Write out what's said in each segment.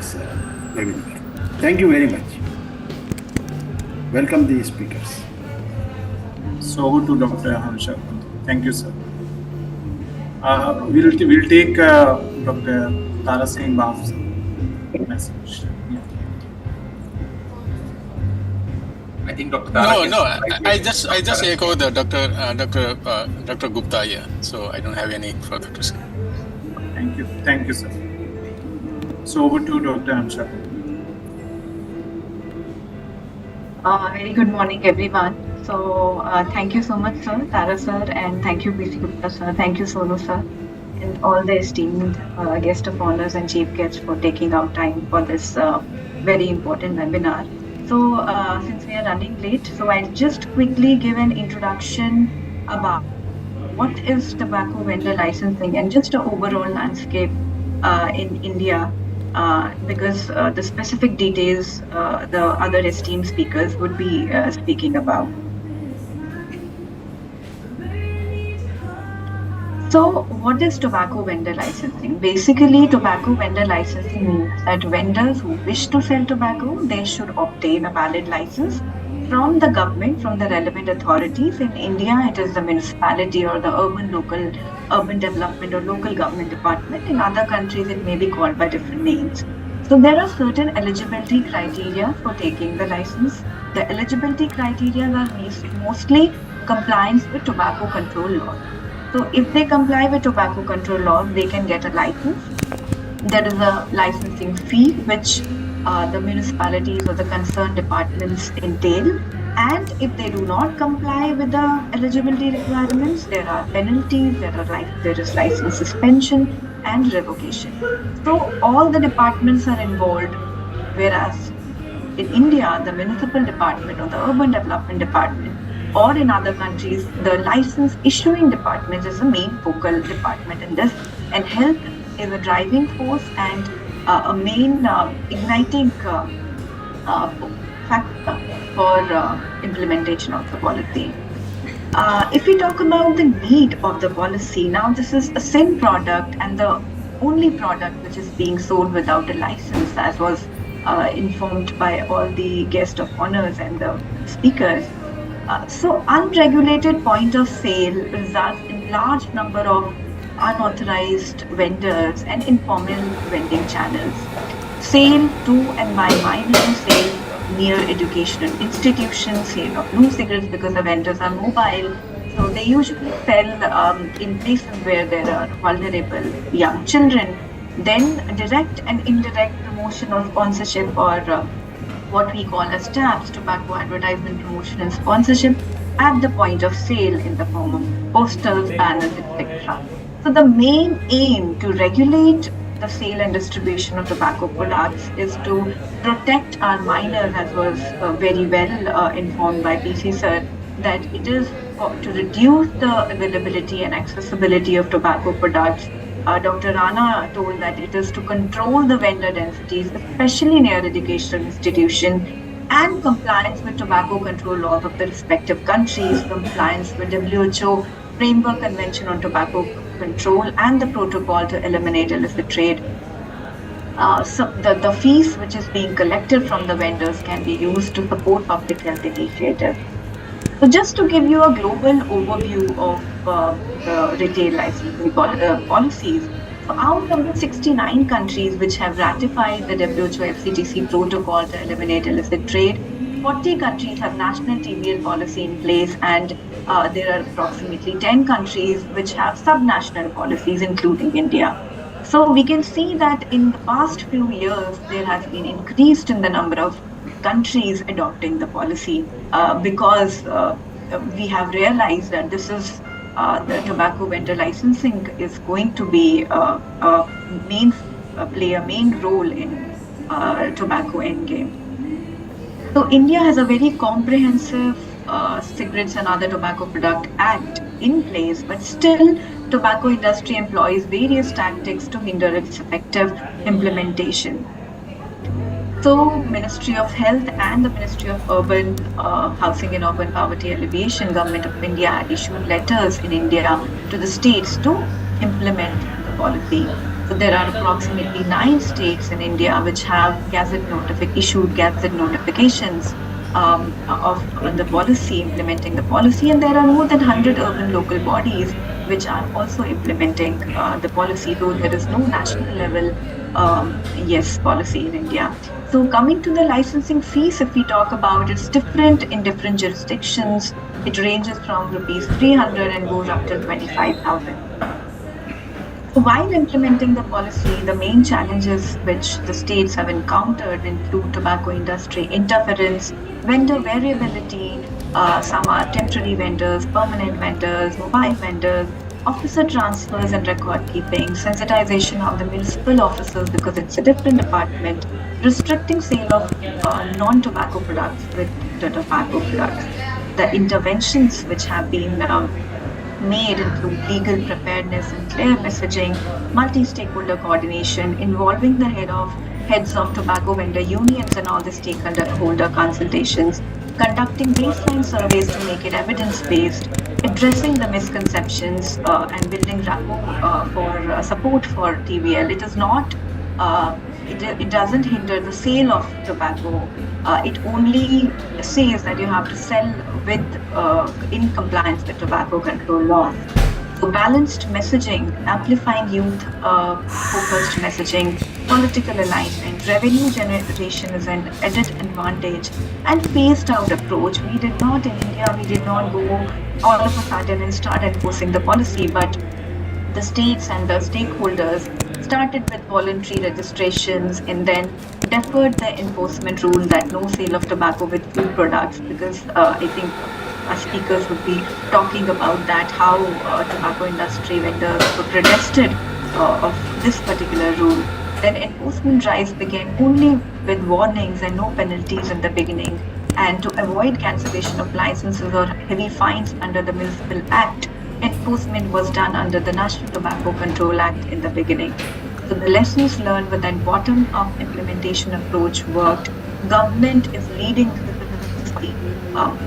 this webinar. Thank you very much. Welcome the speakers. So over to Dr. Harsha. Thank you, sir. We'll take Dr. Tara Singh Baf's message. I think Dr. Tara No. I just echo the Dr. Gupta here, so I don't have any further to say. Thank you, sir. So over to Dr. Harsha. Very good morning, everyone. So thank you so much, sir, Tara sir, and thank you, PC Gupta sir, thank you, Sonu sir, and all the esteemed guest of honors and chief guests for taking out time for this very important webinar. So since we are running late, so I'll just quickly give an introduction about what is tobacco vendor licensing and just an overall landscape in India. Because the specific details the other esteemed speakers would be speaking about. So what is tobacco vendor licensing? Basically, tobacco vendor licensing means that vendors who wish to sell tobacco, they should obtain a valid license from the government, from the relevant authorities. In India, it is the municipality or the urban development or local government department. In other countries, it may be called by different names. So there are certain eligibility criteria for taking the license. The eligibility criteria are mostly compliance with tobacco control law. So if they comply with tobacco control law, they can get a license. There is a licensing fee which the municipalities or the concerned departments entail. And if they do not comply with the eligibility requirements, there are penalties, there is license suspension and revocation. So all the departments are involved, whereas in India, the municipal department or the urban development department, or in other countries, the license issuing department is the main focal department in this, and health is a driving force and a main igniting factor for implementation of the policy. If we talk about the need of the policy, now this is a sin product and the only product which is being sold without a license, as was informed by all the guests of honors and the speakers. So unregulated point of sale results in large number of unauthorized vendors and informal vending channels. Sale to and by minors, sale near educational institutions, sale of loose cigarettes because the vendors are mobile. So they usually sell in places where there are vulnerable young children. Then direct and indirect promotion or sponsorship or what we call as TAPs, tobacco advertisement, promotion and sponsorship, at the point of sale in the form of posters, banners, etc. So the main aim to regulate the sale and distribution of tobacco products is to protect our minors, as was very well informed by PC sir, that it is to reduce the availability and accessibility of tobacco products. Dr. Rana told that it is to control the vendor densities, especially near educational institutions, and compliance with tobacco control laws of the respective countries, compliance with WHO Framework Convention on Tobacco Control and the protocol to eliminate illicit trade. So the fees which is being collected from the vendors can be used to support public health initiatives. So just to give you a global overview of the retail licensing policies, so out of the 69 countries which have ratified the WHO FCTC protocol to eliminate illicit trade, 40 countries have national TBL policy in place, and there are approximately 10 countries which have subnational policies, including India. So we can see that in the past few years, there has been increased in the number of countries adopting the policy because we have realized that this is the tobacco vendor licensing is going to be play a main role in tobacco endgame. So India has a very comprehensive Cigarettes and Other Tobacco Product Act in place, but still tobacco industry employs various tactics to hinder its effective implementation. So Ministry of Health and the Ministry of Urban Housing and Urban Poverty Alleviation, Government of India had issued letters in India to the states to implement the policy. So there are approximately 9 states in India which have issued gazette notifications of the policy, implementing the policy, and there are more than 100 urban local bodies which are also implementing the policy, though there is no national level policy in India. So coming to the licensing fees, if we talk about, it's different in different jurisdictions. It ranges from rupees 300 and goes up till 25,000. So while implementing the policy, the main challenges which the states have encountered include tobacco industry interference, vendor variability, some are temporary vendors, permanent vendors, mobile vendors, officer transfers and record keeping, sensitization of the municipal officers because it's a different department, restricting sale of non-tobacco products with the tobacco products. The interventions which have been made include legal preparedness and clear messaging, multi-stakeholder coordination involving the heads of tobacco vendor unions and all the stakeholder consultations, conducting baseline surveys to make it evidence-based, addressing the misconceptions and building rapport for support for TVL. It is not. It doesn't hinder the sale of tobacco. It only says that you have to sell with in compliance with tobacco control laws. So balanced messaging, amplifying youth-focused messaging, political alignment, revenue generation is an added advantage, and phased-out approach. We did not in India. We did not go all of a sudden and start enforcing the policy, but the states and the stakeholders started with voluntary registrations and then deferred the enforcement rule that no sale of tobacco with food products, because I think our speakers would be talking about that, how tobacco industry vendors were protested of this particular rule. Then enforcement drives began only with warnings and no penalties in the beginning. And to avoid cancellation of licenses or heavy fines under the Municipal Act, enforcement was done under the National Tobacco Control Act in the beginning. So the lessons learned with that bottom-up implementation approach worked. Government is leading the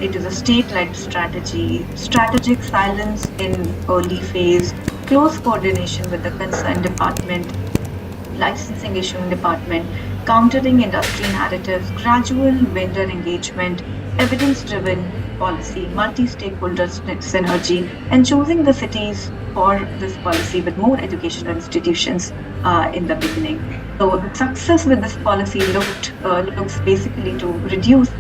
it is a state-led strategy, strategic silence in early phase, close coordination with the concerned department, licensing issuing department, countering industry narratives, gradual vendor engagement, evidence-driven policy, multi-stakeholder synergy, and choosing the cities for this policy with more educational institutions in the beginning. So the success with this policy looks basically to reduced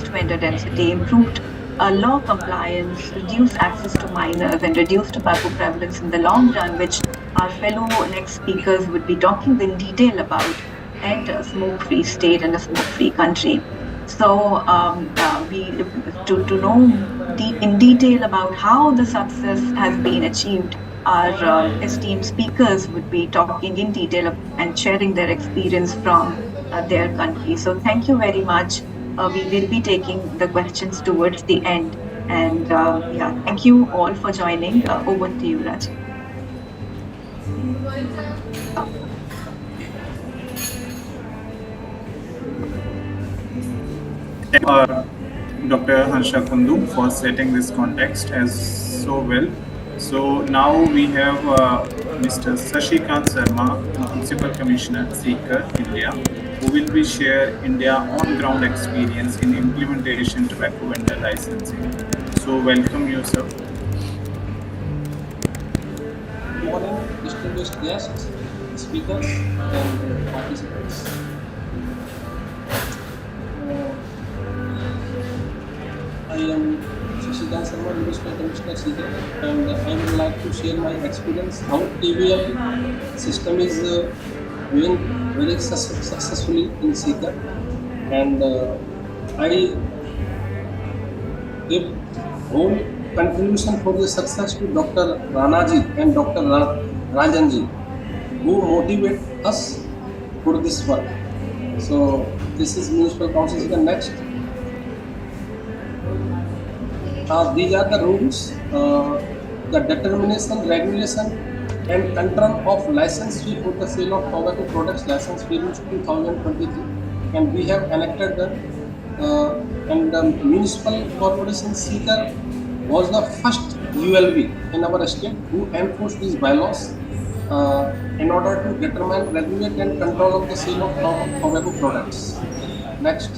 vendor density, improved law compliance, reduced access to minors, and reduced tobacco prevalence in the long run, which our fellow next speakers would be talking in detail about, and a smoke-free state and a smoke-free country. So to know in detail about how the success has been achieved, our esteemed speakers would be talking in detail and sharing their experience from their country. So thank you very much. We will be taking the questions towards the end. And thank you all for joining. Over to you, Raj. Dr. Harsha Kundu for setting this context as so well. So now we have Mr. Sashikant Sharma, Municipal Commissioner, Sikar, India, who will be share India on-ground experience in implementation tobacco vendor licensing. So welcome you, sir. Good morning, distinguished guests, speakers, and participants. I am Sashikant Sharma, Municipal Commissioner, Sikar, and I would like to share my experience how TVL system is doing very successfully in Sikar, and I give whole contribution for the success to Dr. Ranaji and Dr. Rajanji, who motivate us for this work. So this is Municipal Council Sikar. Next. These are the rules, the determination, regulation, and control of license fee for the sale of tobacco products, license fee rules 2023, and we have enacted them. And the Municipal Corporation Sikar was the first ULB in our state who enforced these bylaws, in order to determine, regulate and control of the sale of tobacco products. Next.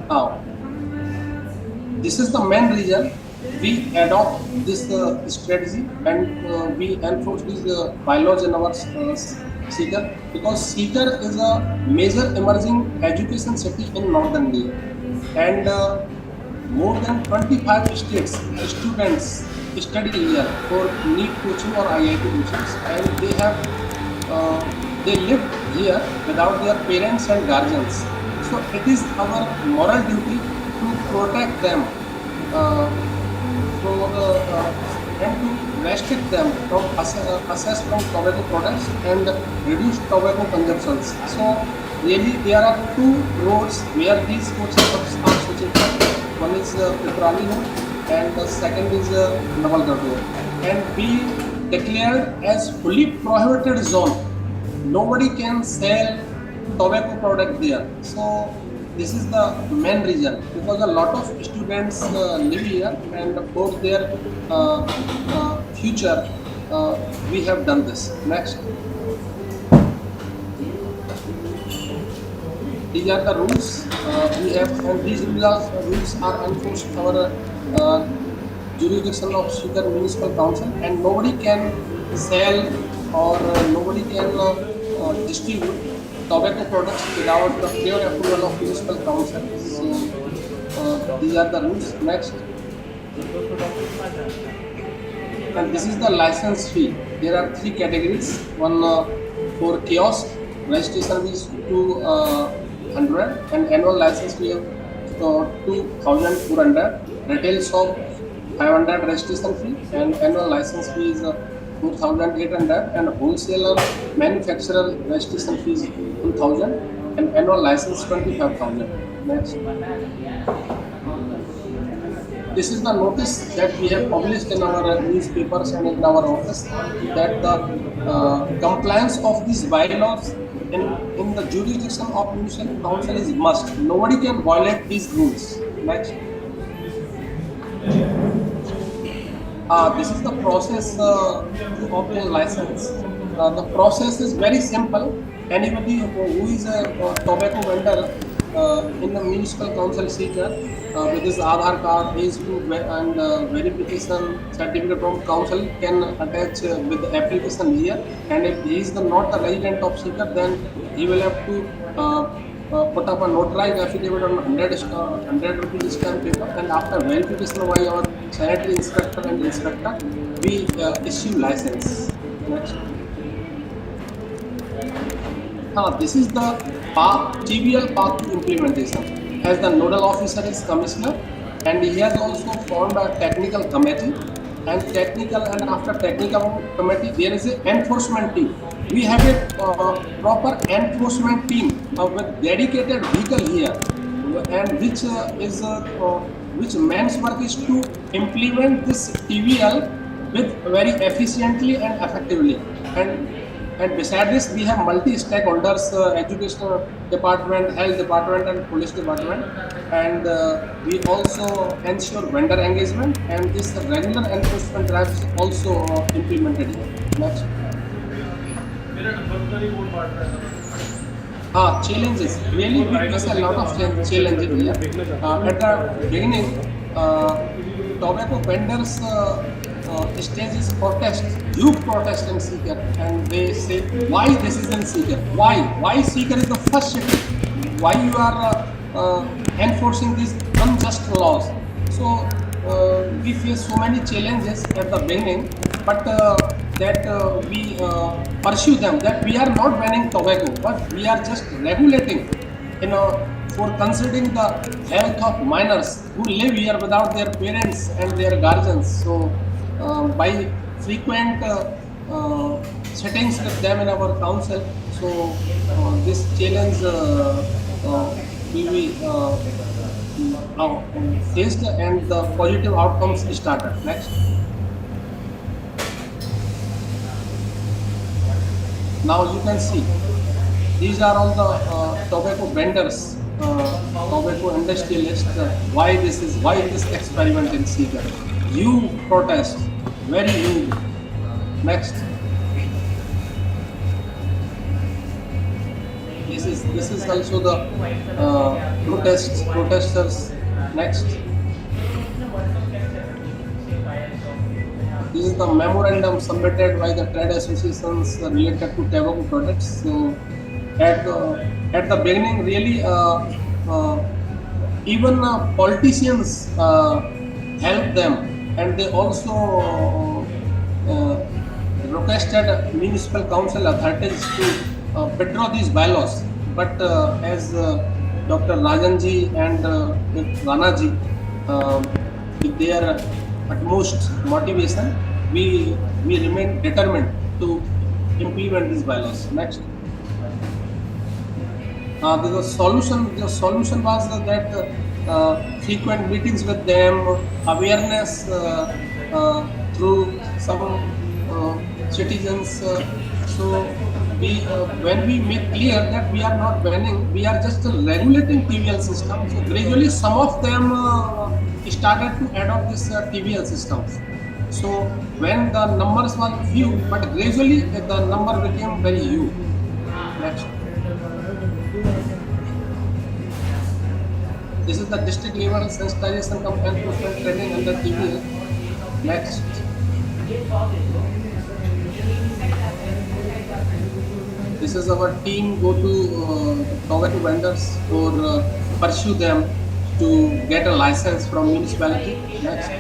Now, this is the main reason we adopt this strategy and we enforce these bylaws in our Sikar, because Sikar is a major emerging education city in northern India, and more than 25 states students study here for NEET coaching or IIT coachings, and they live here without their parents and guardians. So it is our moral duty to protect them and to restrict them from access from tobacco products and reduce tobacco consumptions. So really there are two roads where these coaching hubs are switching from. One is Piprali Road and the second is Nawalgarh Road. And we declared as fully prohibited zone. Nobody can sell tobacco product there. So this is the main reason, because a lot of students live here, and for their future we have done this. Next. These are the rules we have, and these rules are enforced our jurisdiction of Sikar Municipal Council, and nobody can sell or nobody can distribute tobacco products without the prior approval of Municipal Council. So these are the rules. Next. And this is the license fee. There are three categories. One for kiosk, registration is 200 and annual license fee of 2,400. Retail shop 500 registration fee and annual license fee is 4,800, and wholesaler manufacturer registration fees 2,000 and annual license 25,000. Next. This is the notice that we have published in our newspapers and in our office, that the compliance of these bylaws in the jurisdiction of Municipal Council is must. Nobody can violate these rules. Next. This is the process to obtain license. The process is very simple. Anybody who is a tobacco vendor in the Municipal Council Sikar with his Aadhaar card, his proof and verification certificate from council can attach with the application here. And if he is not a resident of Sikar, then he will have to put up a notarized affidavit on 100 rupees stamp paper, and after verification by our sanitary inspector and inspector, we issue license. Next. This is the TBL path to implementation. As the nodal officer is commissioner, and he has also formed a technical committee, and after technical committee there is an enforcement team. We have a proper enforcement team with dedicated vehicle here, and which man's work is to implement this TBL with very efficiently and effectively. And beside this, we have multi-stakeholders, education department, health department, and police department. And we also ensure vendor engagement, and this regular enforcement drive is also implemented here. Next. Challenges. Really, we face a lot of challenges here. At the beginning, tobacco vendors stages protest, huge protest in Sikar, and they say, why this is in Sikar? Why Sikar is the first city? Why you are enforcing these unjust laws? So we face so many challenges at the beginning, but we pursue them. That we are not banning tobacco, but we are just regulating, for considering the health of minors who live here without their parents and their guardians. So by frequent settings with them in our council, so this challenge will be faced, and the positive outcomes started. Next. Now you can see these are all the tobacco vendors, tobacco industrialists. Why this experiment in Sikar? You protest, very new. Next. This is also the protesters. Next. This is the memorandum submitted by the trade associations related to tobacco products. So at the beginning, really, even politicians helped them, and they also requested municipal council authorities to withdraw these bylaws. But as Dr. Rajanji and Ranaji, with their utmost motivation, we remain determined to implement these bylaws. Next. The solution was that frequent meetings with them, awareness through some citizens. So when we make clear that we are not banning, we are just regulating TVL system. So gradually, some of them started to adopt this TVL systems. So when the numbers were few, but gradually the number became very huge. Next. This is the district level sensitization campaign enforcement training under TVL. Next. This is our team go to tobacco vendors or pursue them to get a license from municipality. Next.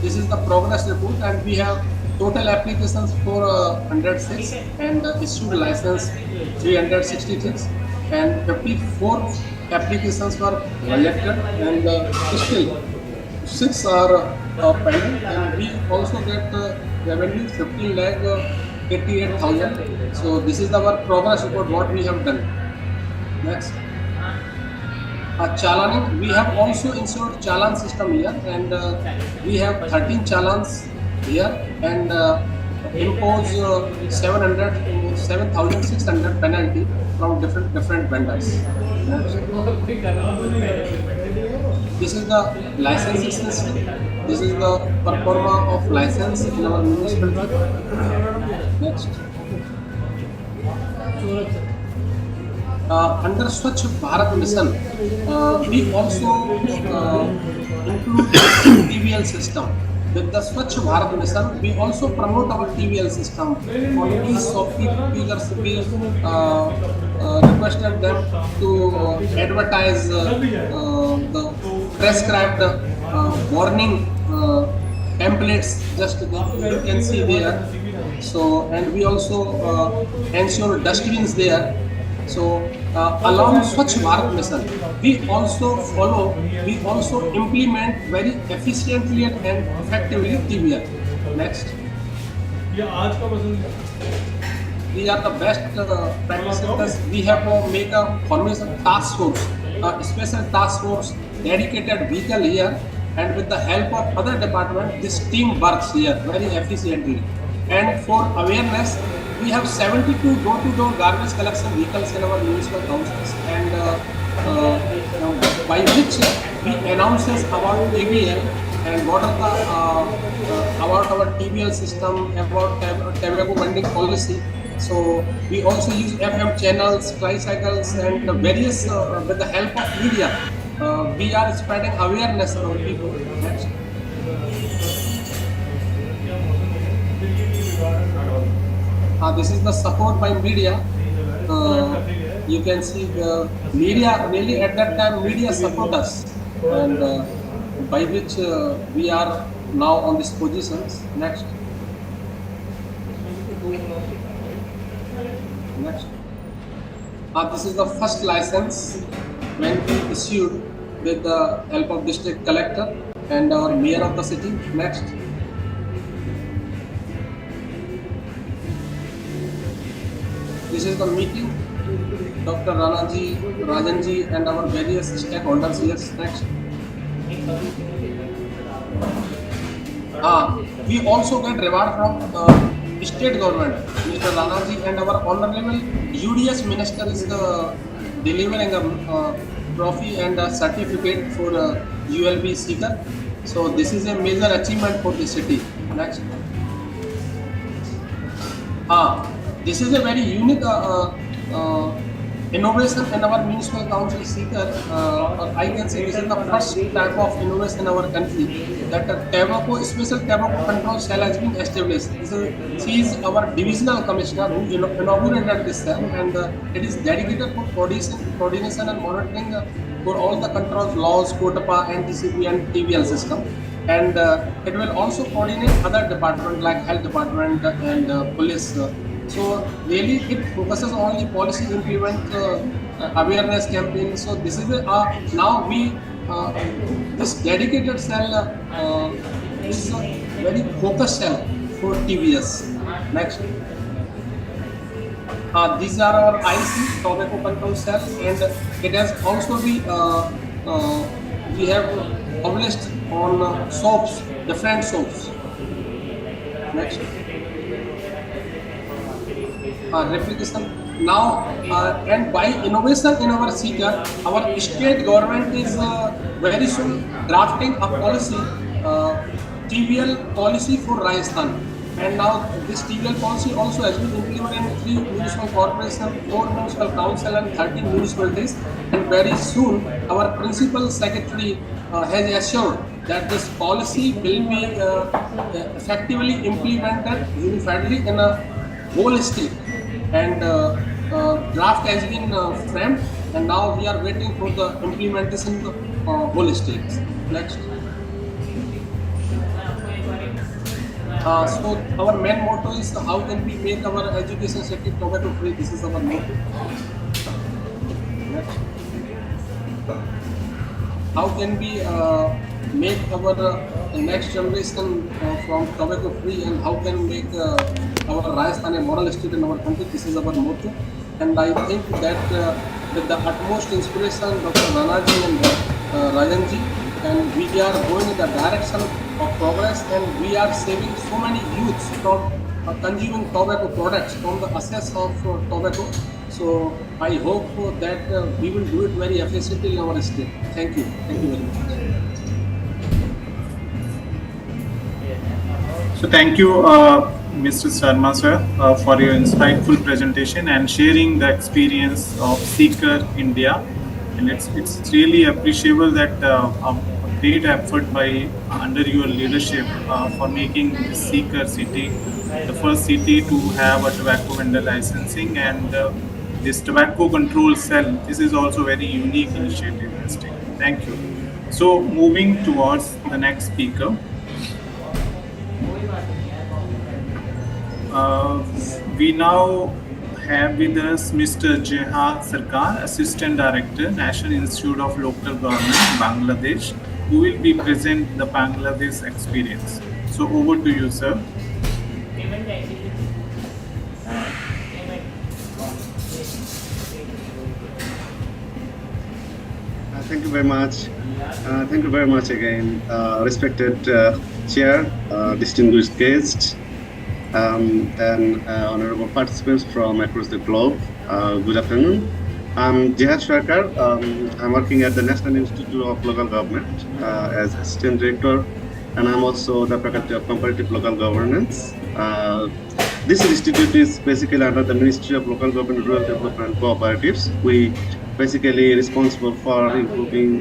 This is the progress report, and we have total applications for 106 and issued license 366, and 54 applications were rejected, and still 6 are pending, and we also get revenue 15 lakh 88,000. So this is our progress report what we have done. Next. Chalaning, we have also installed challan system here, and we have 13 challans here, and impose 7,600 penalty from different vendors. This is the licensing system. This is the performa of license in our municipality. Next. Under Swachh Bharat Mission, we also include TVL system. With the Swachh Bharat Mission, we also promote our TVL system. On these figures, we requested them to advertise the prescribed warning templates. Just you can see there. So, and we also ensure dustbins there. So, along Swachh Bharat Mission, we also implement very efficiently and effectively TVL. Next. These are the best practices. We have to make a formation task force, a special task force, dedicated vehicle here, and with the help of other departments, this team works here very efficiently. And for awareness, we have 72 door-to-door garbage collection vehicles in our municipal councils, and by which we announces about TVL and what are the about our TVL system, about tobacco vending policy. So we also use FM channels, tricycles, and various with the help of media. We are spreading awareness among people. Next. This is the support by media. You can see the media really at that time media support us, and by which we are now on these positions. Next. Next. This is the first license when we issued with the help of district collector and our mayor of the city. Next. This is the meeting, Dr. Rajanji, and our various stakeholders here. Next. We also get reward from state government. Mr. Ranaji and our honorable UDS minister is delivering a trophy and a certificate for ULB seeker. So this is a major achievement for the city. Next. This is a very unique innovation in our municipal council seeker. Or I can say this is the first type of innovation in our country that a tobacco, special tobacco control cell has been established. She is our divisional commissioner who inaugurated this cell, and it is dedicated for coordination and monitoring for all the controls, laws, COTPA, NTCP and TVL system. And it will also coordinate other departments like health department and police. So really it focuses on the policy implement awareness campaign. So this is now we this dedicated cell is a very focused cell for TVS. Next. These are our IC tobacco control cell, and it has also been we have published on soaps, different soaps. Next. Replication. Now, and by innovation in our seeker, our state government is very soon drafting a policy, TVL policy for Rajasthan. And now this TVL policy also has been implemented in 3 municipal corporations, 4 municipal council and 13 municipalities. And very soon, our principal secretary has assured that this policy will be effectively implemented unifiedly in a whole state. And draft has been framed, and now we are waiting for the implementation of the whole states. Next. So our main motto is how can we make our education sector tobacco free. This is our motto. Next. How can we make our next generation from tobacco free, and how can make our Rajasthan a model state in our country. This is our motto, and I think that with the utmost inspiration, Dr. Ranaji and Rajanji, and we are going in the direction of progress, and we are saving so many youths from consuming tobacco products, from the access of tobacco. So I hope that we will do it very efficiently in our state. Thank you. Thank you very much. So thank you, Mr. Sharma sir, for your insightful presentation and sharing the experience of Seeker India. And it's really appreciable that a great effort by under your leadership for making this Seeker city the first city to have a tobacco vendor licensing, and this tobacco control cell. This is also very unique initiative in the state. Thank you. So moving towards the next speaker. We now have with us Mr. Jehad Sarkar, Assistant Director, National Institute of Local Government, Bangladesh, who will be present the Bangladesh experience. So over to you, sir. Thank you very much. Thank you very much again, respected chair, distinguished guests, and honorable participants from across the globe. Good afternoon. I'm Jehad Sarkar. I'm working at the National Institute of Local Government as Assistant Director, and I'm also the Faculty of Comparative Local Governance. This institute is basically under the Ministry of Local Government, Rural Development and Cooperatives. We basically responsible for improving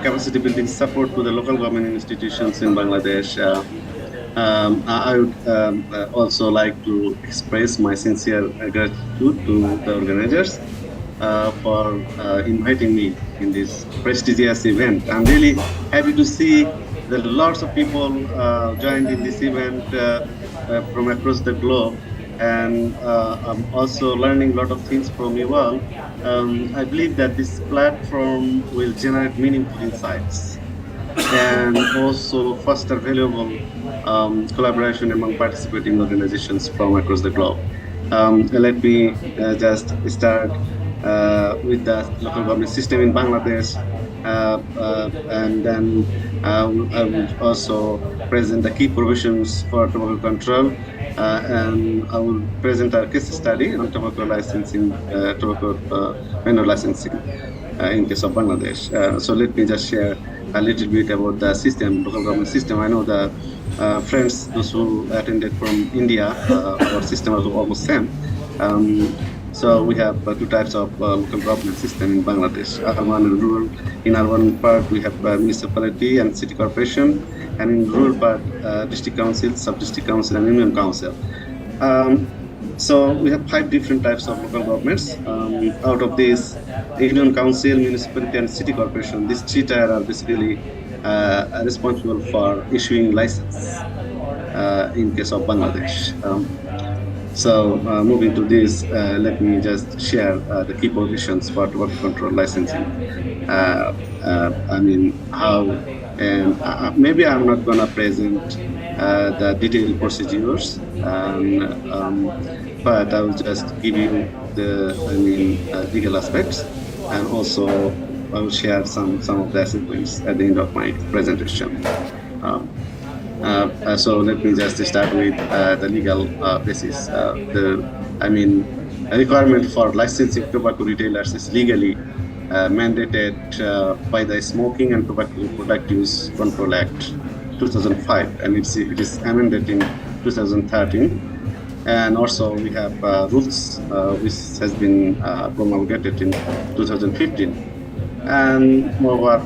capacity building support to the local government institutions in Bangladesh. I would also like to express my sincere gratitude to the organizers for inviting me in this prestigious event. I'm really happy to see that lots of people joined in this event from across the globe, and I'm also learning a lot of things from you all. I believe that this platform will generate meaningful insights and also foster valuable collaboration among participating organizations from across the globe. Let me just start with the local government system in Bangladesh, and then I will also present the key provisions for tobacco control, and I will present our case study on tobacco licensing, tobacco vendor licensing in case of Bangladesh. So let me just share a little bit about the system, local government system. I know the friends, those who attended from India, our system is almost same. So we have two types of local government system in Bangladesh, urban and rural. In urban part, we have municipality and city corporation, and in rural part, district council, sub-district council, and union council. So we have 5 different types of local governments. Out of these, union council, municipality, and city corporation, these 3 tier are basically responsible for issuing license in case of Bangladesh. So moving to this, let me just share the key positions for tobacco control licensing. I mean, how, and maybe I'm not gonna present the detailed procedures, but I will just give you the, legal aspects, and also I will share some of the aspects at the end of my presentation. So let me just start with the legal basis. A requirement for licensing tobacco retailers is legally mandated by the Smoking and Tobacco Product Use Control Act 2005, and it is amended in 2013. And also we have rules which has been promulgated in 2015. And moreover,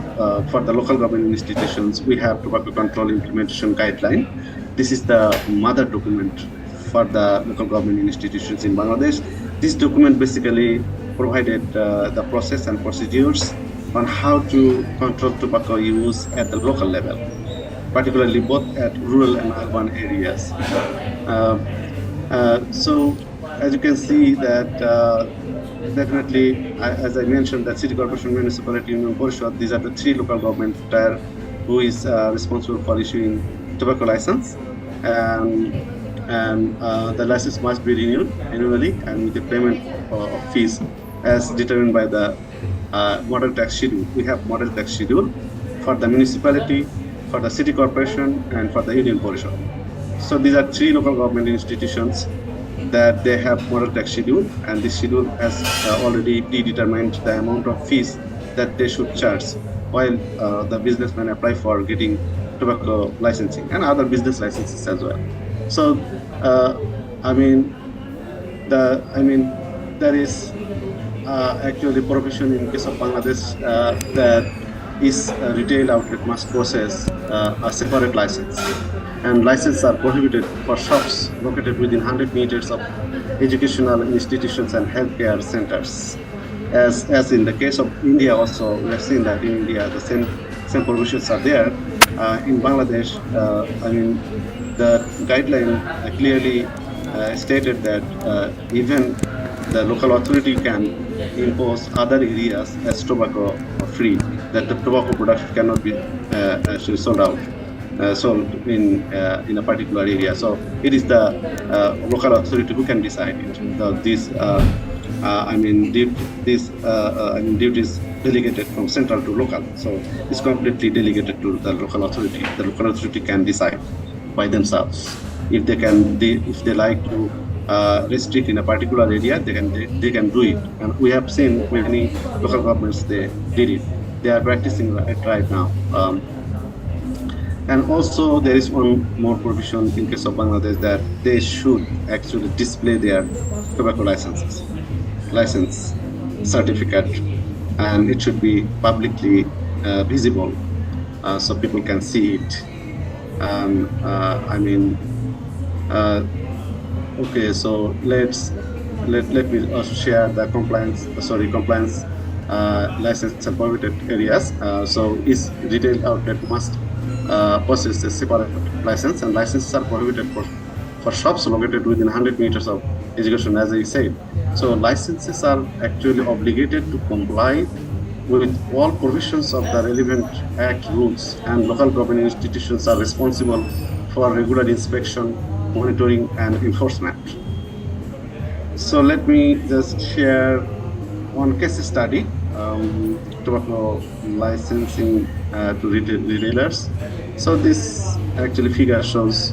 for the local government institutions, we have Tobacco Control Implementation Guideline. This is the mother document for the local government institutions in Bangladesh. This document basically provided the process and procedures on how to control tobacco use at the local level, particularly both at rural and urban areas. So as you can see that definitely, as I mentioned, that city corporation, municipality, union parishad, these are the 3 local government tier who is responsible for issuing tobacco license, and the license must be renewed annually and with the payment of fees as determined by the model tax schedule. We have model tax schedule for the municipality, for the city corporation, and for the union parishad. So these are 3 local government institutions that they have model tax schedule, and this schedule has already predetermined the amount of fees that they should charge while the businessmen apply for getting tobacco licensing and other business licenses as well. So there is actually provision in case of Bangladesh that each retail outlet must process a separate license, and licenses are prohibited for shops located within 100 meters of educational institutions and healthcare centers. As in the case of India also, we have seen that in India the same provisions are there. In Bangladesh, the guideline clearly stated that even the local authority can impose other areas as tobacco free, that the tobacco product cannot be actually sold out. Sold in a particular area. So it is the local authority who can decide it. Duties delegated from central to local. So it's completely delegated to the local authority. The local authority can decide by themselves if they like to restrict in a particular area. They can do it. And we have seen many local governments they did it. They are practicing it right now. And also there is one more provision in case of Bangladesh that they should actually display their tobacco license certificate, and it should be publicly visible so people can see it. Okay, so let me also share the compliance license and prohibited areas. So each retail outlet must possess a separate license, and licenses are prohibited for shops located within 100 meters of education, as I said. So licenses are actually obligated to comply with all provisions of the relevant Act rules, and local government institutions are responsible for regular inspection, monitoring, and enforcement. So let me just share one case study, tobacco licensing to retailers. So this actually figure shows,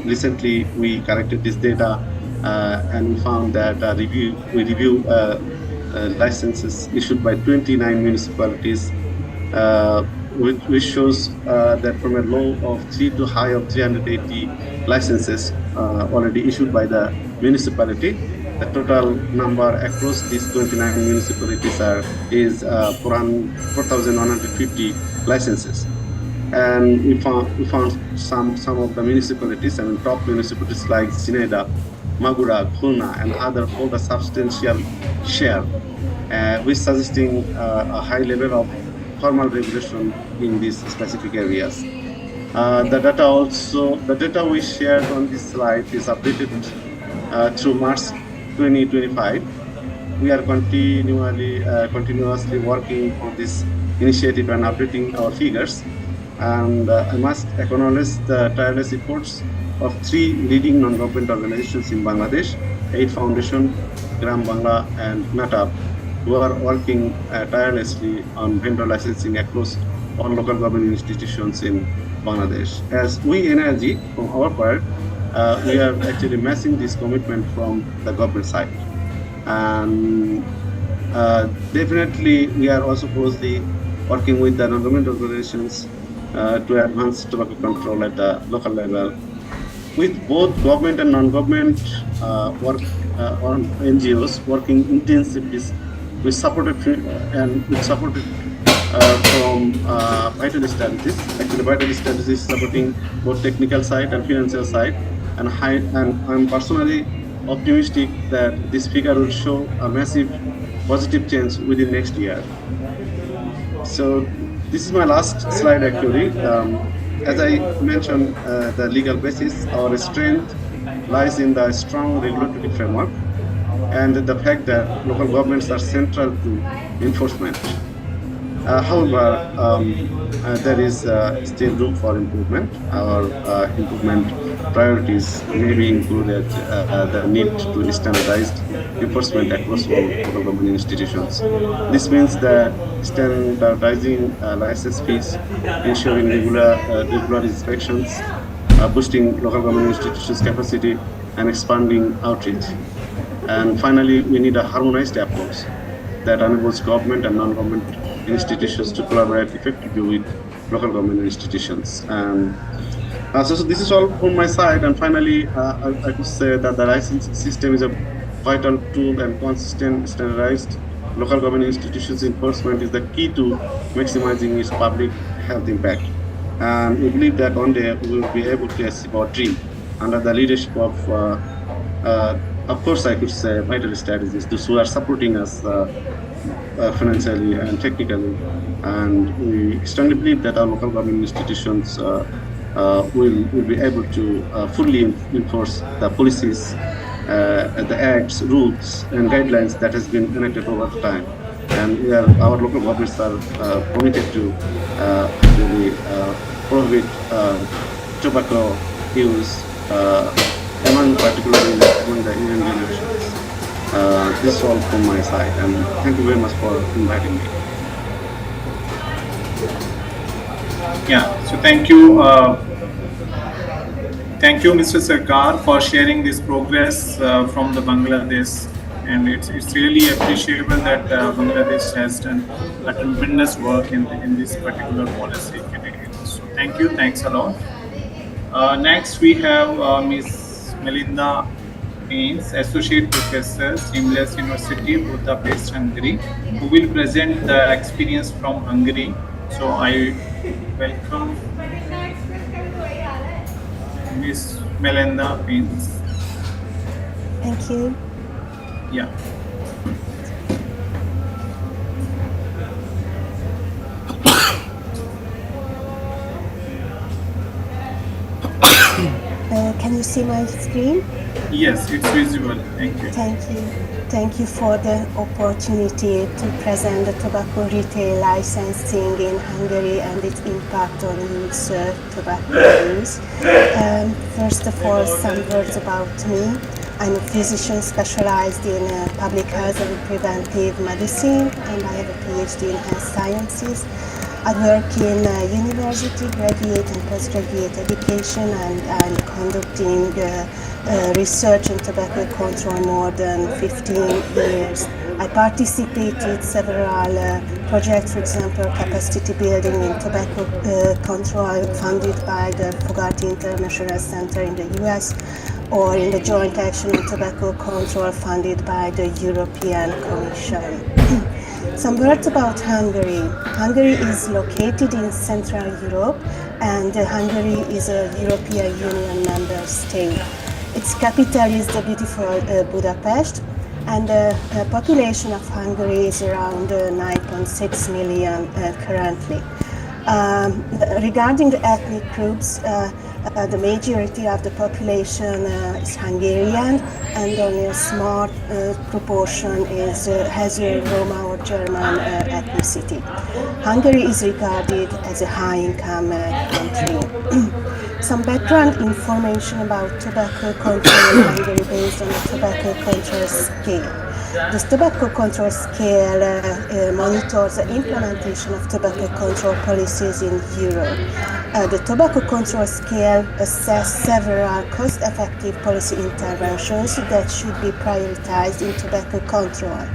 recently we collected this data and we found that we review licenses issued by 29 municipalities, which shows that from a low of 3 to high of 380 licenses already issued by the municipality. The total number across these 29 municipalities is 4,150 licenses. And we found some of the municipalities, and top municipalities like Zineda, Magura, Khulna, and other hold a substantial share, with suggesting a high level of formal regulation in these specific areas. The data we shared on this slide is updated through March 2025. We are continuously working on this initiative and updating our figures. And I must acknowledge the tireless efforts of 3 leading non-government organizations in Bangladesh, Aid Foundation, Gram Bangla, and NATAP, who are working tirelessly on vendor licensing across all local government institutions in Bangladesh. As we NRG, from our part, we are actually matching this commitment from the government side. And definitely, we are also closely working with the non-government organizations to advance tobacco control at the local level. With both government and non-government NGOs working intensively, we supported from Vital Strategies. Actually, Vital Strategies is supporting both technical side and financial side, and I'm personally optimistic that this figure will show a massive positive change within next year. So this is my last slide actually. As I mentioned, the legal basis, our strength lies in the strong regulatory framework and the fact that local governments are central to enforcement. However, there is still room for improvement. Our improvement priorities maybe included the need to standardize enforcement across all local government institutions. This means that standardizing license fees, ensuring regular inspections, boosting local government institutions' capacity, and expanding outreach. And finally, we need a harmonized approach that enables government and non-government institutions to collaborate effectively with local government institutions. And so this is all from my side. And finally, I could say that the licensing system is a vital tool, and consistent, standardized local government institutions enforcement is the key to maximizing its public health impact. And we believe that one day we will be able to achieve our dream under the leadership of course, I could say Vital Strategies, those who are supporting us financially and technically. And we strongly believe that our local government institutions will be able to fully enforce the policies, the acts, rules, and guidelines that has been enacted over time. And our local governments are committed to really prohibit tobacco use, particularly among the young generations. This is all from my side, and thank you very much for inviting me. Yeah, so thank you, Mr. Sarkar, for sharing this progress from the Bangladesh, and it's really appreciable that Bangladesh has done a tremendous work in this particular policy category. So thanks a lot. Next, we have Ms. Melinda Haynes, Associate Professor, Seamless University, Budapest, Hungary, who will present the experience from Hungary. So I welcome Ms. Melinda Haynes. Thank you. Yeah. Can you see my screen? Yes, it's visible. Thank you. Thank you. Thank you for the opportunity to present the tobacco retail licensing in Hungary and its impact on youth tobacco use. First of all, some words about me. I'm a physician specialized in public health and preventive medicine, and I have a PhD in health sciences. I work in university, graduate and postgraduate education, and I'm conducting research in tobacco control more than 15 years. I participated several projects, for example, capacity building in tobacco control funded by the Fogarty International Center in the US, or in the Joint Action on Tobacco Control funded by the European Commission. Some words about Hungary. Hungary is located in Central Europe, and Hungary is a European Union member state. Its capital is the beautiful Budapest, and the population of Hungary is around 9.6 million currently. Regarding the ethnic groups, the majority of the population is Hungarian, and only a small proportion has a Roma or German ethnicity. Hungary is regarded as a high-income country. Some background information about tobacco control in Hungary based on the tobacco control scale. The tobacco control scale monitors the implementation of tobacco control policies in Europe. The tobacco control scale assesses several cost-effective policy interventions that should be prioritized in tobacco control.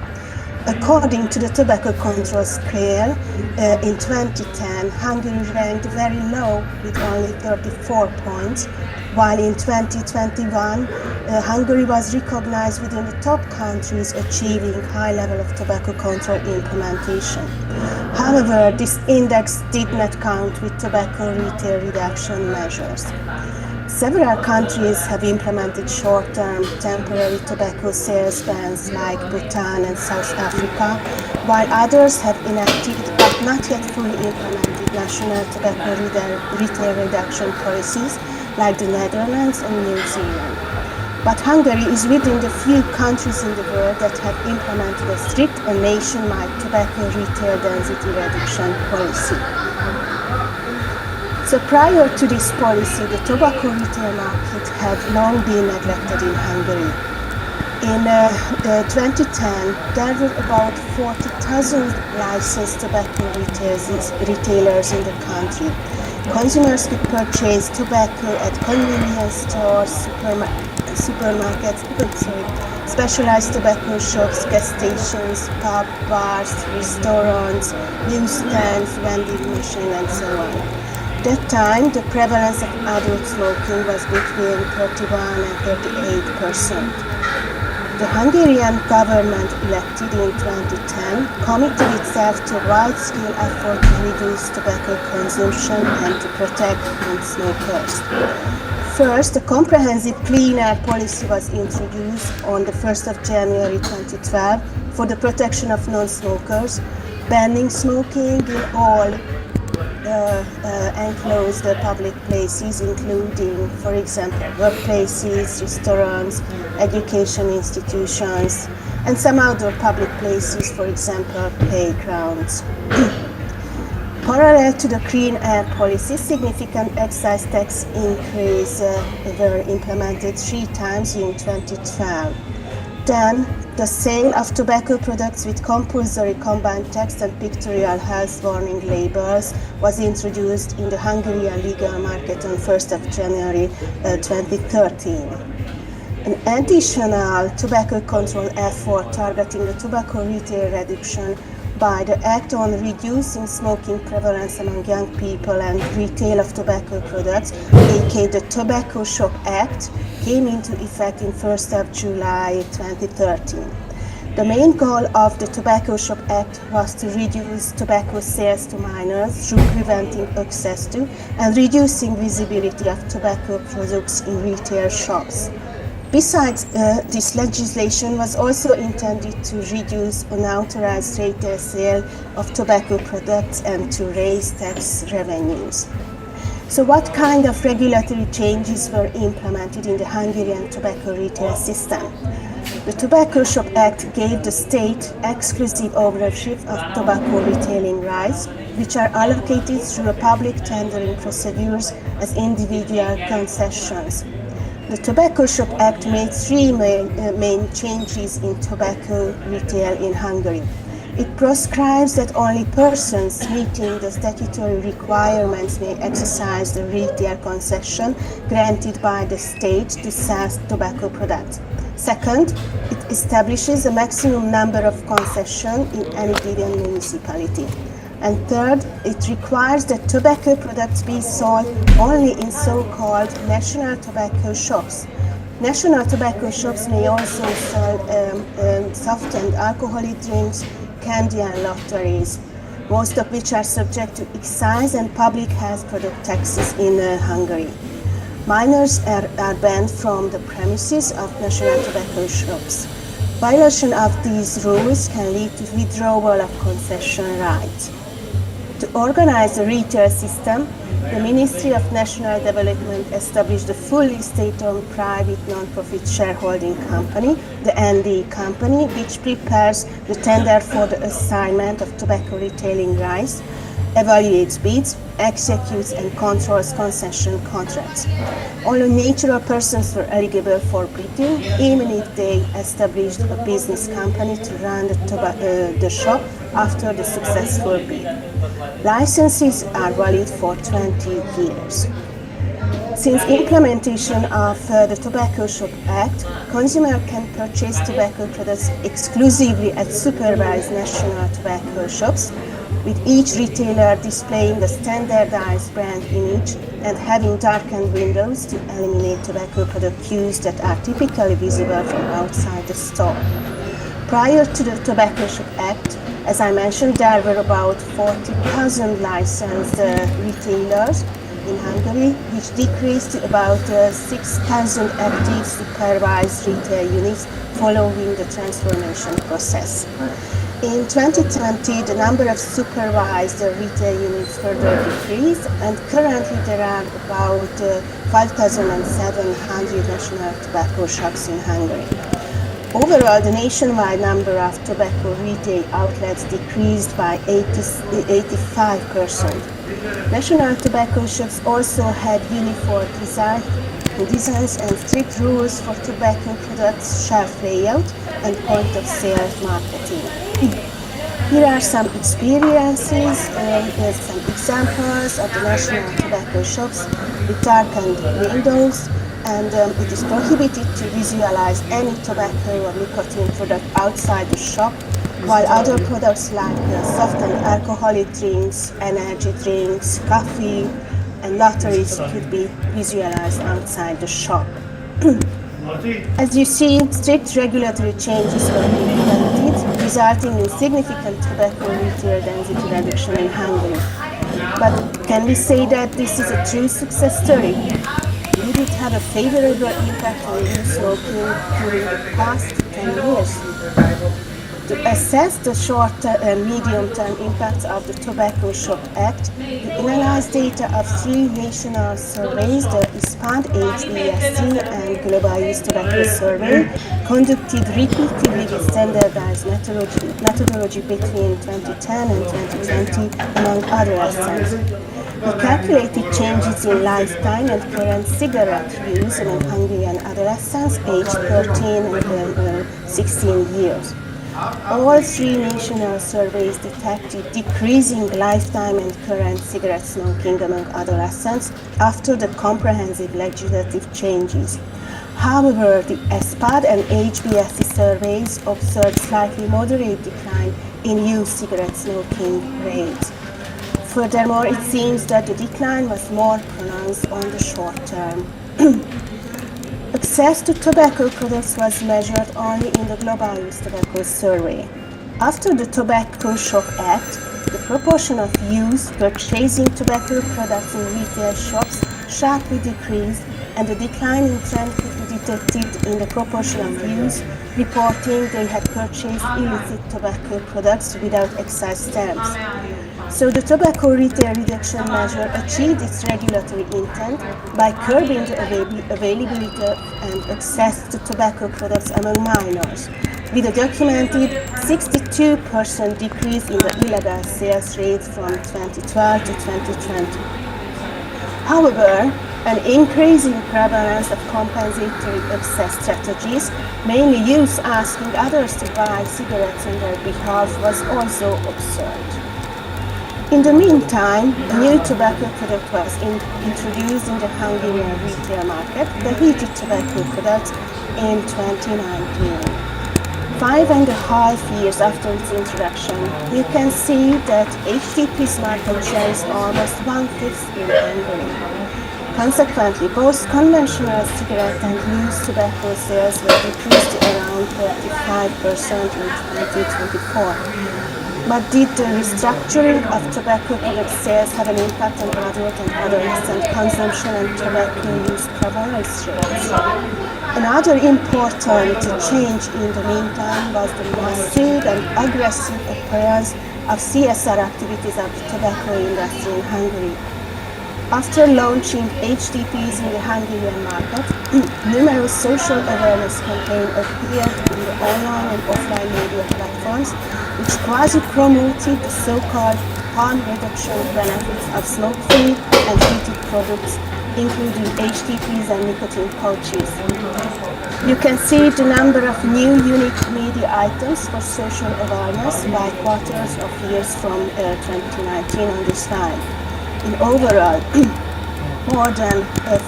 According to the tobacco control scale, in 2010, Hungary ranked very low with only 34 points, while in 2021, Hungary was recognized within the top countries achieving high level of tobacco control implementation. However, this index did not count with tobacco retail reduction measures. Several countries have implemented short-term temporary tobacco sales bans like Bhutan and South Africa, while others have enacted but not yet fully implemented national tobacco retail reduction policies like the Netherlands and New Zealand. But Hungary is within the few countries in the world that have implemented a strict and nationwide tobacco retail density reduction policy. So prior to this policy, the tobacco retail market had long been neglected in Hungary. In 2010, there were about 40,000 licensed tobacco retailers in the country. Consumers could purchase tobacco at convenience stores, supermarkets, specialized tobacco shops, gas stations, pub, bars, restaurants, newsstands, vending machines, and so on. At that time, the prevalence of adult smoking was between 31 and 38%. The Hungarian government, elected in 2010, committed itself to a wide-scale effort to reduce tobacco consumption and to protect non-smokers. First, a comprehensive clean air policy was introduced on the 1st of January 2012 for the protection of non-smokers, banning smoking in all enclosed public places, including, for example, workplaces, restaurants, education institutions, and some outdoor public places, for example, playgrounds. Parallel to the clean air policy, significant excise tax increases were implemented 3 times in 2012. Then, the sale of tobacco products with compulsory combined text and pictorial health warning labels was introduced in the Hungarian legal market on 1st of January 2013. An additional tobacco control effort targeting the tobacco retail reduction by the Act on Reducing Smoking Prevalence Among Young People and Retail of Tobacco Products, aka the Tobacco Shop Act, came into effect in 1st of July 2013. The main goal of the Tobacco Shop Act was to reduce tobacco sales to minors through preventing access to and reducing visibility of tobacco products in retail shops. Besides, this legislation was also intended to reduce unauthorized retail sale of tobacco products and to raise tax revenues. So what kind of regulatory changes were implemented in the Hungarian tobacco retail system? The Tobacco Shop Act gave the state exclusive ownership of tobacco retailing rights, which are allocated through a public tendering procedures as individual concessions. The Tobacco Shop Act made 3 main changes in tobacco retail in Hungary. It prescribes that only persons meeting the statutory requirements may exercise the retail concession granted by the state to sell tobacco products. Second, it establishes a maximum number of concessions in any given municipality. And third, it requires that tobacco products be sold only in so-called national tobacco shops. National tobacco shops may also sell soft and alcoholic drinks, candy and lotteries, most of which are subject to excise and public health product taxes in Hungary. Minors are banned from the premises of national tobacco shops. Violation of these rules can lead to withdrawal of concession rights. To organize the retail system, the Ministry of National Development established a fully state-owned private non-profit shareholding company, the ND Company, which prepares the tender for the assignment of tobacco retailing rights, evaluates bids, executes and controls concession contracts. Only natural persons were eligible for bidding, even if they established a business company to run the shop after the successful bid. Licenses are valid for 20 years. Since implementation of the Tobacco Shop Act, consumers can purchase tobacco products exclusively at supervised national tobacco shops, with each retailer displaying the standardized brand image and having darkened windows to eliminate tobacco product cues that are typically visible from outside the store. Prior to the Tobacco Shop Act, as I mentioned, there were about 40,000 licensed retailers in Hungary, which decreased to about 6,000 active supervised retail units following the transformation process. In 2020, the number of supervised retail units further decreased, and currently there are about 5,700 national tobacco shops in Hungary. Overall, the nationwide number of tobacco retail outlets decreased by 85%. National tobacco shops also had uniform designs and strict rules for tobacco products, shelf layout, and point of sale marketing. Here are some experiences, some examples of the national tobacco shops with darkened windows, and it is prohibited to visualize any tobacco or nicotine product outside the shop, while other products like soft and alcoholic drinks, energy drinks, coffee, and lotteries could be visualized outside the shop. As you see, strict regulatory changes were implemented, resulting in significant tobacco retail density reduction in Hungary. But can we say that this is a true success story? Did it have a favorable impact on youth smoking during the past 10 years? To assess the short and medium-term impacts of the Tobacco Shop Act, we analyzed data of 3 national surveys, the ISPAD, HBSC, and Global Youth Tobacco Survey, conducted repeatedly with standardized methodology between 2010 and 2020, among other adolescents. We calculated changes in lifetime and current cigarette use among Hungarian adolescents aged 13 and 16 years. All 3 national surveys detected decreasing lifetime and current cigarette smoking among adolescents after the comprehensive legislative changes. However, the ESPAD and HBSC surveys observed slightly moderate decline in youth cigarette smoking rates. Furthermore, it seems that the decline was more pronounced on the short term. Access to tobacco products was measured only in the Global Youth Tobacco Survey. After the Tobacco Shop Act, the proportion of youth purchasing tobacco products in retail shops sharply decreased, and the declining trend could be detected in the proportion of youth reporting they had purchased illicit tobacco products without excise stamps. So the tobacco retail reduction measure achieved its regulatory intent by curbing the availability and access to tobacco products among minors, with a documented 62% decrease in the illegal sales rate from 2012 to 2020. However, An increasing prevalence of compensatory access strategies, mainly use asking others to buy cigarettes on their behalf, was also observed. In the meantime, a new tobacco product was introduced in the Hungarian retail market, the heated tobacco product, in 2019. 5.5 years after its introduction, you can see that HTP's market share is almost 1/5 in Hungary. Consequently, both conventional cigarette and loose tobacco sales were decreased to around 35% in 2024. But did the restructuring of tobacco product sales have an impact on adult and adolescent consumption and tobacco use prevalence rates? Another important change in the meantime was the massive and aggressive appearance of CSR activities of the tobacco industry in Hungary. After launching HTPs in the Hungarian market, numerous social awareness campaigns appeared in the online and offline media platforms, which quasi-promoted the so-called harm reduction benefits of smoke-free and heated products, including HTPs and nicotine pouches. You can see the number of new unique media items for social awareness by quarters of years from 2019 on this slide. In overall, more than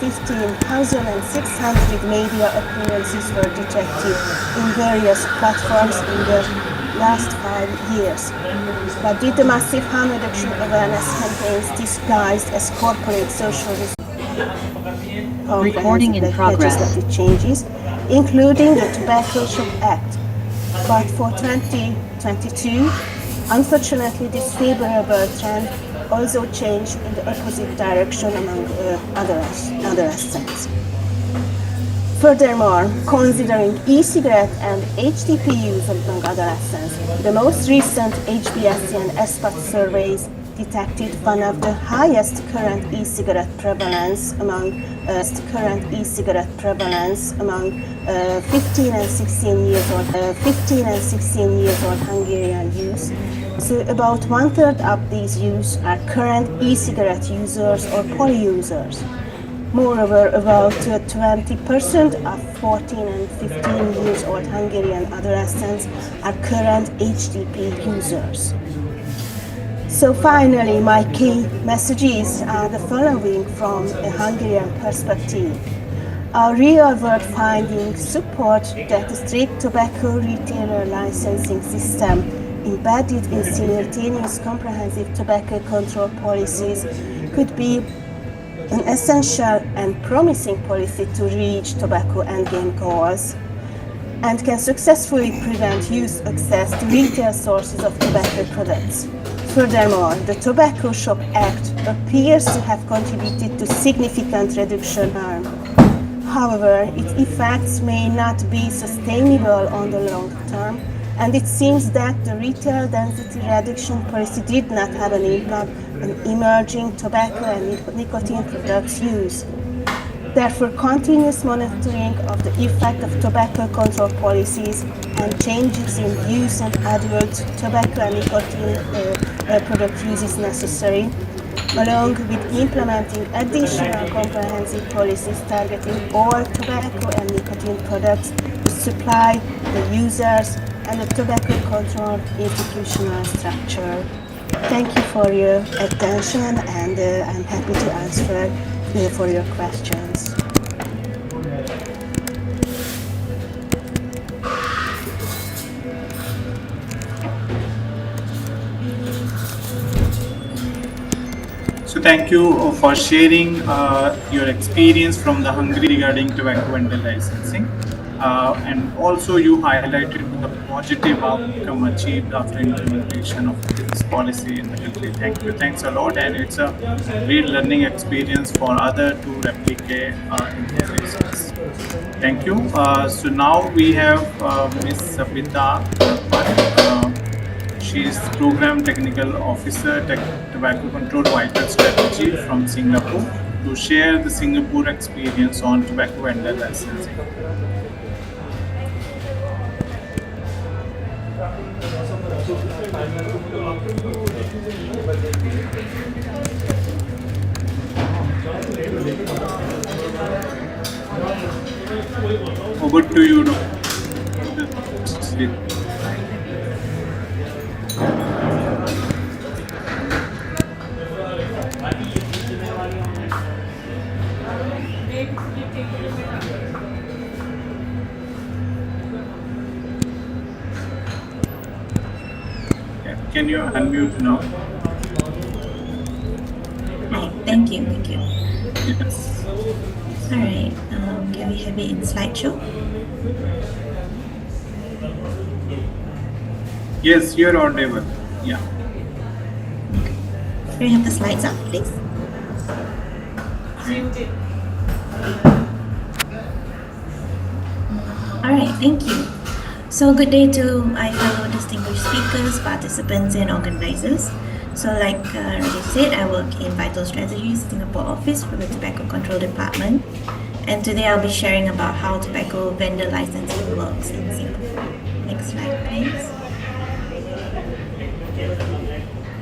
15,600 media appearances were detected in various platforms in the last 5 years. But did the massive harm reduction awareness campaigns disguised as corporate social Recording in progress. legislative changes, including the Tobacco Shop Act? But for 2022, unfortunately, this favorable trend also changed in the opposite direction among adolescents. Furthermore, considering e-cigarette and HTP use among adolescents, the most recent HBSC and SPAT surveys detected one of the highest current e-cigarette prevalence among 15 and 16 years old Hungarian youth. So about 1/3 of these youths are current e-cigarette users or poly-users. Moreover, about 20% of 14 and 15 years old Hungarian adolescents are current HTP users. So finally, my key messages are the following from a Hungarian perspective. Our real-world findings support that the strict tobacco retailer licensing system embedded in simultaneous comprehensive tobacco control policies could be an essential and promising policy to reach tobacco endgame goals and can successfully prevent youth access to retail sources of tobacco products. Furthermore, the Tobacco Shop Act appears to have contributed to significant reduction harm. However, its effects may not be sustainable on the long term, and it seems that the retail density reduction policy did not have an impact on emerging tobacco and nicotine products use. Therefore, continuous monitoring of the effect of tobacco control policies and changes in youth and adult tobacco and nicotine product use is necessary, along with implementing additional comprehensive policies targeting all tobacco and nicotine products to supply the users and the tobacco control institutional structure. Thank you for your attention, and I'm happy to answer for your questions. So thank you for sharing your experience from the Hungary regarding tobacco vendor licensing. And also you highlighted the positive outcome achieved after implementation of this policy in the country. Thanks a lot, and it's a great learning experience for others to replicate in their business. Thank you. So now we have Ms. Sabita Bhatt. She is Program Technical Officer, Tobacco Control Vital Strategy from Singapore, to share the Singapore experience on tobacco vendor licensing. Over to you, Dr. Smith. Can you unmute now? Right, thank you. Yes. All right, can we have it in slideshow? Yes, you're audible. Yeah. Can we have the slides up, please? All right, thank you. So good day to my fellow distinguished speakers, participants and organizers. So like Rajesh said, I work in Vital Strategies Singapore office for the Tobacco Control Department. And today I'll be sharing about how tobacco vendor licensing works in Singapore. Next slide, please.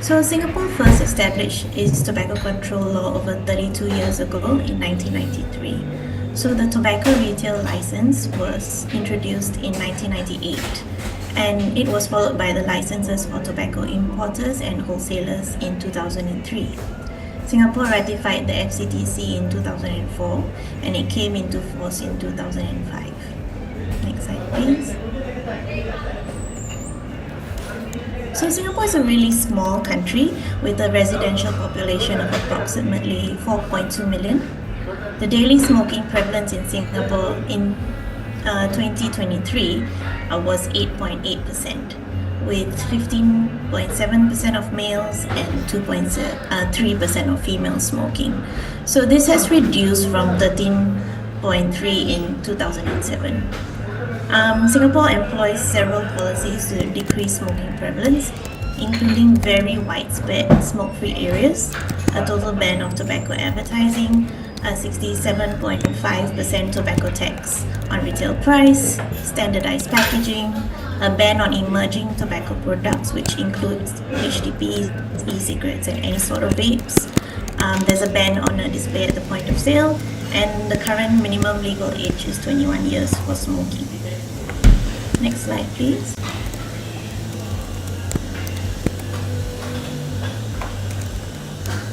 So Singapore first established its tobacco control law over 32 years ago in 1993. So the tobacco retail license was introduced in 1998, and it was followed by the licenses for tobacco importers and wholesalers in 2003. Singapore ratified the FCTC in 2004, and it came into force in 2005. Next slide, please. So Singapore is a really small country with a residential population of approximately 4.2 million. The daily smoking prevalence in Singapore in 2023 was 8.8%, with 15.7% of males and 2.3% of females smoking. So this has reduced from 13.3% in 2007. Singapore employs several policies to decrease smoking prevalence, including very widespread smoke-free areas, a total ban of tobacco advertising, a 67.5% tobacco tax on retail price, standardized packaging, a ban on emerging tobacco products, which includes HTPs, e-cigarettes, and any sort of vapes. There's a ban on a display at the point of sale, and the current minimum legal age is 21 years for smoking. Next slide, please.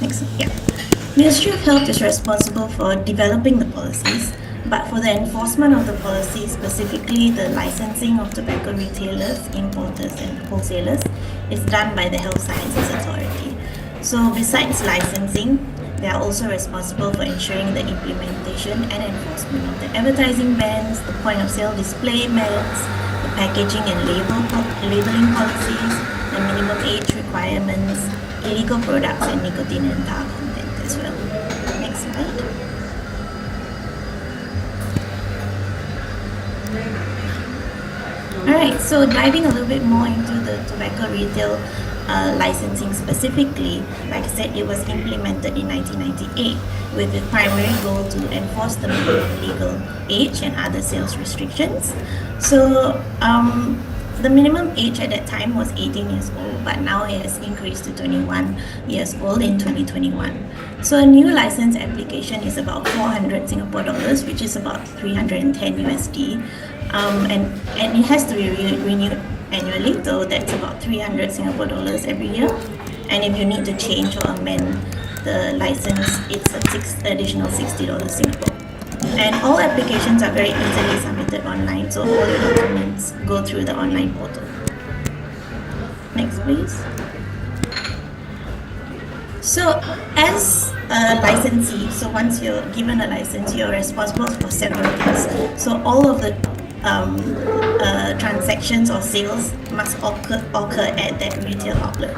Next, yeah. Ministry of Health is responsible for developing the policies, but for the enforcement of the policies, specifically the licensing of tobacco retailers, importers, and wholesalers, is done by the Health Sciences Authority. So besides licensing, they are also responsible for ensuring the implementation and enforcement of the advertising bans, the point of sale display bans, the packaging and labeling policies, the minimum age requirements, illegal products, and nicotine and tar content as well. Next slide. Alright, so diving a little bit more into the tobacco retail licensing specifically, like I said, it was implemented in 1998 with the primary goal to enforce the minimum legal age and other sales restrictions. So the minimum age at that time was 18 years old, but now it has increased to 21 years old in 2021. So a new license application is about 400 Singapore dollars, which is about 310 USD. And it has to be renewed annually, so that's about 300 Singapore dollars every year. And if you need to change or amend the license, it's an additional $60 Singapore. And all applications are very easily submitted online, so all your documents go through the online portal. Next, please. So as a licensee, so once you're given a license, you're responsible for several things. So all of the transactions or sales must occur at that retail outlet.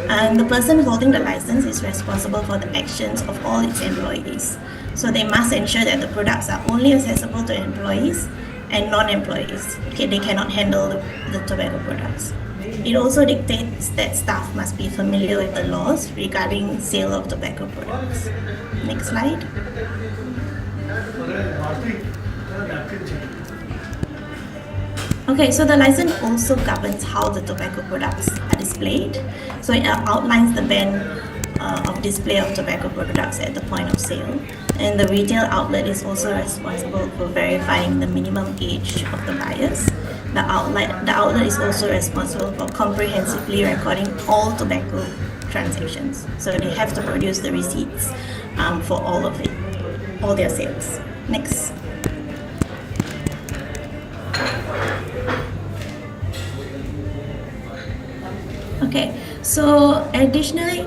And the person holding the license is responsible for the actions of all its employees. So they must ensure that the products are only accessible to employees and non-employees. Okay, they cannot handle the tobacco products. It also dictates that staff must be familiar with the laws regarding sale of tobacco products. Next slide. Okay, so the license also governs how the tobacco products are displayed. So it outlines the ban of display of tobacco products at the point of sale. And the retail outlet is also responsible for verifying the minimum age of the buyers. The outlet is also responsible for comprehensively recording all tobacco transactions. So they have to produce the receipts for all of it, all their sales. Next. Okay, so additionally,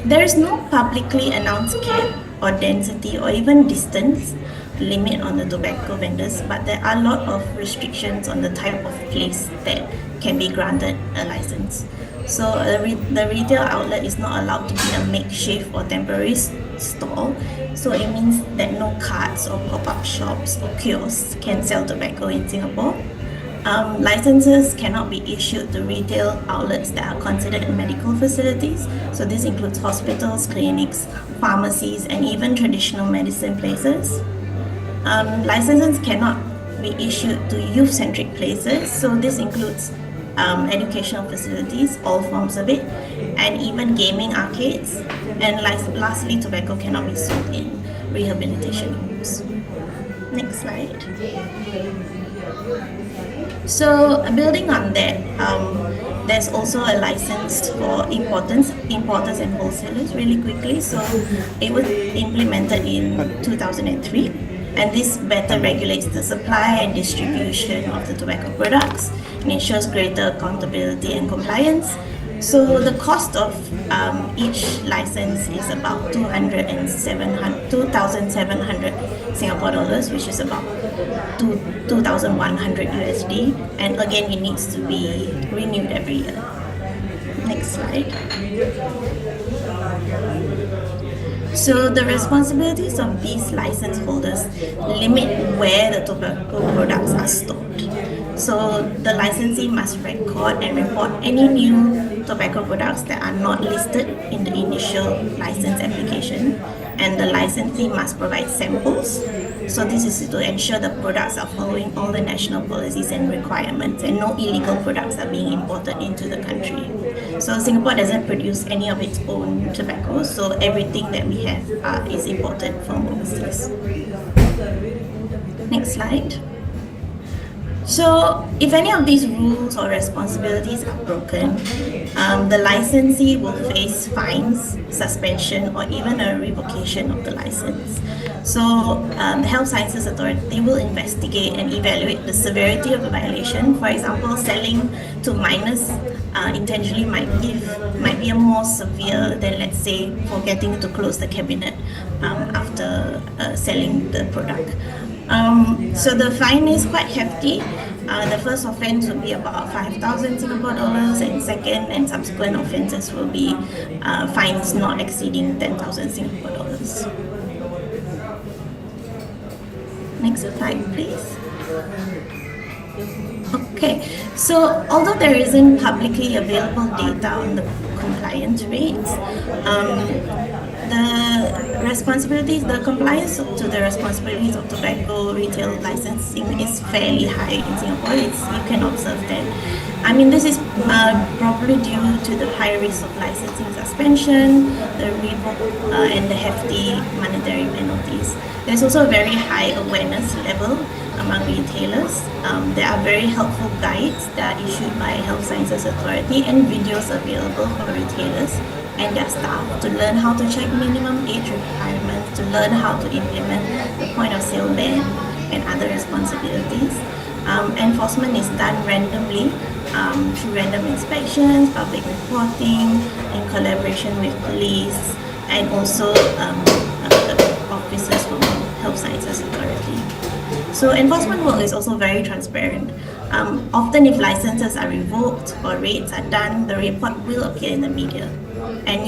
there is no publicly announced cap or density or even distance limit on the tobacco vendors, but there are a lot of restrictions on the type of place that can be granted a license. So the retail outlet is not allowed to be a makeshift or temporary stall. So it means that no carts or pop-up shops or kiosks can sell tobacco in Singapore. Licenses cannot be issued to retail outlets that are considered medical facilities. So this includes hospitals, clinics, pharmacies, and even traditional medicine places. Licenses cannot be issued to youth-centric places. So this includes educational facilities, all forms of it, and even gaming arcades. And lastly, tobacco cannot be sold in rehabilitation homes. Next slide. So building on that, there's also a license for importers and wholesalers really quickly. So it was implemented in 2003, and this better regulates the supply and distribution of the tobacco products and ensures greater accountability and compliance. So the cost of each license is about 2,700 Singapore dollars, which is about 2,100 USD. And again, it needs to be renewed every year. Next slide. So the responsibilities of these license holders limit where the tobacco products are stored. So the licensee must record and report any new tobacco products that are not listed in the initial license application, and the licensee must provide samples. So this is to ensure the products are following all the national policies and requirements, and no illegal products are being imported into the country. So Singapore doesn't produce any of its own tobacco, so everything that we have is imported from overseas. Next slide. So if any of these rules or responsibilities are broken, the licensee will face fines, suspension, or even a revocation of the license. So the Health Sciences Authority will investigate and evaluate the severity of the violation. For example, selling to minors intentionally might be a more severe than, let's say, forgetting to close the cabinet after selling the product. So the fine is quite hefty. The first offence will be about 5,000 Singapore dollars, and second and subsequent offences will be fines not exceeding 10,000 Singapore dollars. Next slide, please. Okay, so although there isn't publicly available data on the compliance rates, the compliance to the responsibilities of tobacco retail licensing is fairly high in Singapore. You can observe that. I mean, this is probably due to the high risk of licensing suspension, the revoke, and the hefty monetary penalties. There's also a very high awareness level among retailers. There are very helpful guides that are issued by Health Sciences Authority and videos available for retailers and their staff to learn how to check minimum age requirements, to learn how to implement the point of sale ban and other responsibilities. Enforcement is done randomly through random inspections, public reporting, in collaboration with police, and also officers from Health Sciences Authority. So enforcement work is also very transparent. Often if licenses are revoked or raids are done, the report will appear in the media. And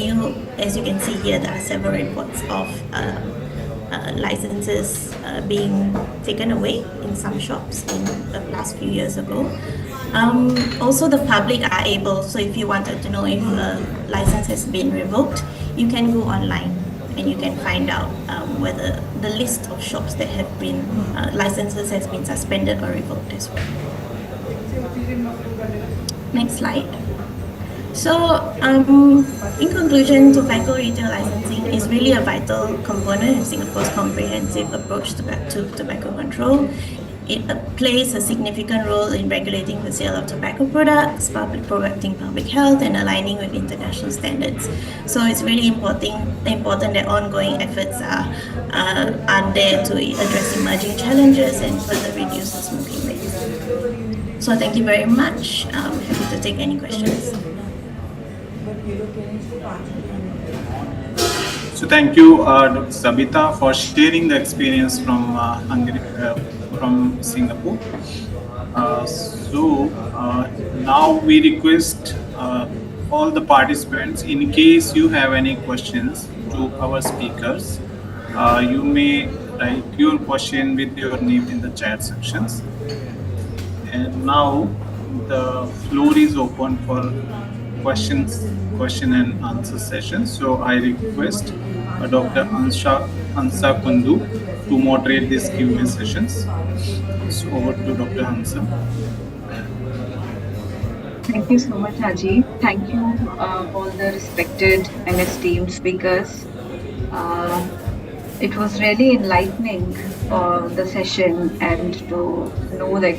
as you can see here, there are several reports of licenses being taken away in some shops in the last few years ago. Also, the public are able, so if you wanted to know if a license has been revoked, you can go online and you can find out whether the list of shops that have been licenses has been suspended or revoked as well. Next slide. So, in conclusion, tobacco retail licensing is really a vital component in Singapore's comprehensive approach to tobacco control. It plays a significant role in regulating the sale of tobacco products, promoting public health, and aligning with international standards. So it's really important that ongoing efforts are there to address emerging challenges and further reduce the smoking rates. So thank you very much. I'm happy to take any questions. So thank you, Dr. Sabita, for sharing the experience from Hungary, from Singapore. Now we request all the participants, in case you have any questions to our speakers, you may write your question with your name in the chat sections. And now the floor is open for question and answer session. So I request Dr. Hansa Kundu to moderate these Q&A sessions. So over to Dr. Hansa. Thank you so much, Haji. Thank you, all the respected and esteemed speakers. It was really enlightening, the session, and to know that